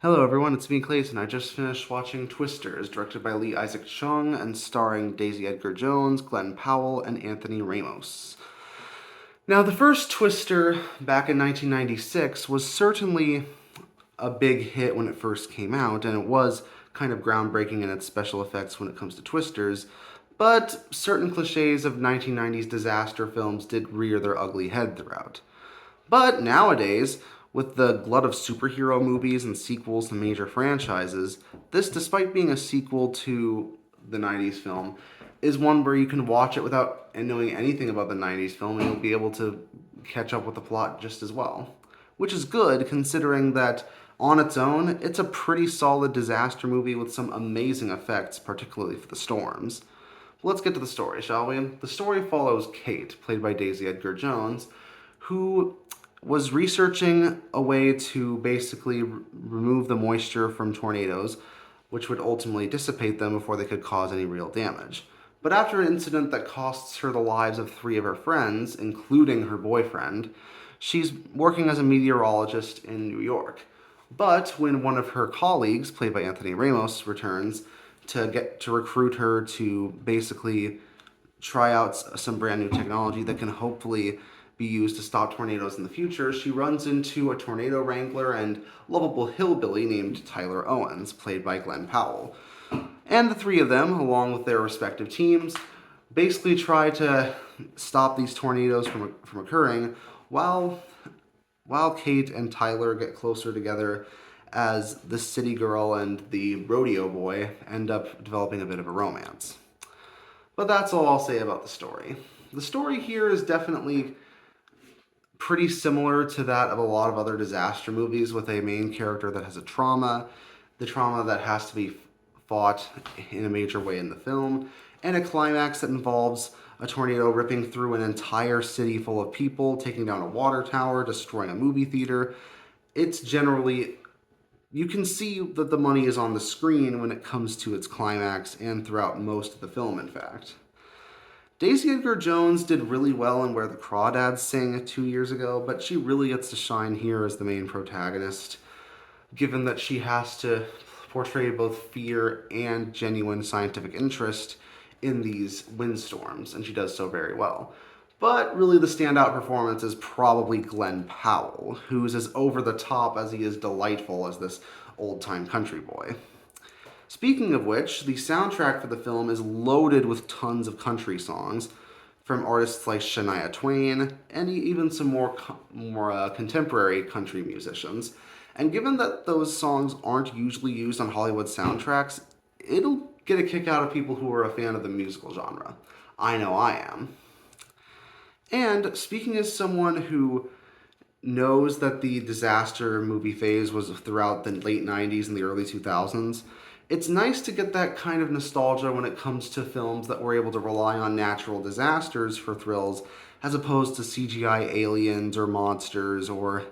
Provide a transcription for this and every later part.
Hello everyone, it's me Clayton. I just finished watching Twisters, directed by Lee Isaac Chung and starring Daisy Edgar-Jones, Glen Powell, and Anthony Ramos. Now, the first Twister back in 1996 was certainly a big hit when it first came out, and it was kind of groundbreaking in its special effects when it comes to Twisters, but certain cliches of 1990s disaster films did rear their ugly head throughout. But nowadays, with the glut of superhero movies and sequels to major franchises, this, despite being a sequel to the 90s film, is one where you can watch it without knowing anything about the 90s film and you'll be able to catch up with the plot just as well. Which is good, considering that on its own, it's a pretty solid disaster movie with some amazing effects, particularly for the storms. Let's get to the story, shall we? The story follows Kate, played by Daisy Edgar-Jones, who was researching a way to basically remove the moisture from tornadoes, which would ultimately dissipate them before they could cause any real damage. But after an incident that costs her the lives of 3 of her friends, including her boyfriend, she's working as a meteorologist in New York. But when one of her colleagues, played by Anthony Ramos, returns to recruit her to basically try out some brand new technology that can hopefully be used to stop tornadoes in the future, she runs into a tornado wrangler and lovable hillbilly named Tyler Owens, played by Glen Powell. And the 3 of them, along with their respective teams, basically try to stop these tornadoes from occurring while Kate and Tyler get closer together as the city girl and the rodeo boy end up developing a bit of a romance. But that's all I'll say about the story. The story here is definitely pretty similar to that of a lot of other disaster movies, with a main character that has the trauma that has to be fought in a major way in the film, and a climax that involves a tornado ripping through an entire city full of people, taking down a water tower, destroying a movie theater. It's generally, you can see that the money is on the screen when it comes to its climax and throughout most of the film, in fact. Daisy Edgar-Jones did really well in Where the Crawdads Sing 2 years ago, but she really gets to shine here as the main protagonist, given that she has to portray both fear and genuine scientific interest in these windstorms, and she does so very well. But really the standout performance is probably Glen Powell, who's as over the top as he is delightful as this old-time country boy. Speaking of which, the soundtrack for the film is loaded with tons of country songs from artists like Shania Twain and even some more contemporary country musicians. And given that those songs aren't usually used on Hollywood soundtracks, it'll get a kick out of people who are a fan of the musical genre. I know I am. And speaking as someone who knows that the disaster movie phase was throughout the late 90s and the early 2000s, it's nice to get that kind of nostalgia when it comes to films that were able to rely on natural disasters for thrills, as opposed to CGI aliens or monsters or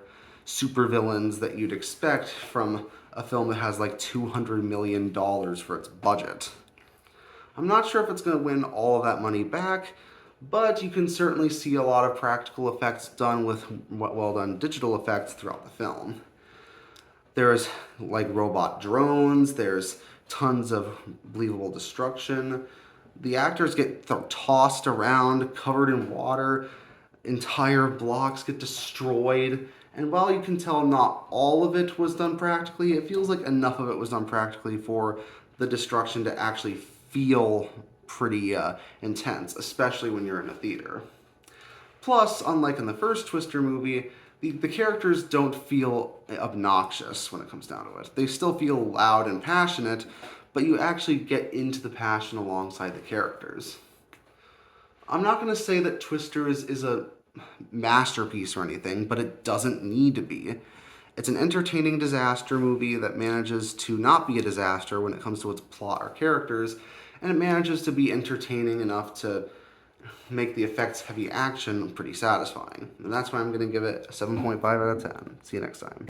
supervillains that you'd expect from a film that has like $200 million for its budget. I'm not sure if it's going to win all of that money back, but you can certainly see a lot of practical effects done with well-done digital effects throughout the film. There's like robot drones, there's tons of believable destruction. The actors get tossed around, covered in water, entire blocks get destroyed, and while you can tell not all of it was done practically, it feels like enough of it was done practically for the destruction to actually feel pretty intense, especially when you're in a theater. Plus, unlike in the first Twister movie, the characters don't feel obnoxious when it comes down to it. They still feel loud and passionate, but you actually get into the passion alongside the characters. I'm not going to say that Twister is a masterpiece or anything, but it doesn't need to be. It's an entertaining disaster movie that manages to not be a disaster when it comes to its plot or characters, and it manages to be entertaining enough to make the effects-heavy action pretty satisfying. And that's why I'm going to give it a 7.5 out of 10. See you next time.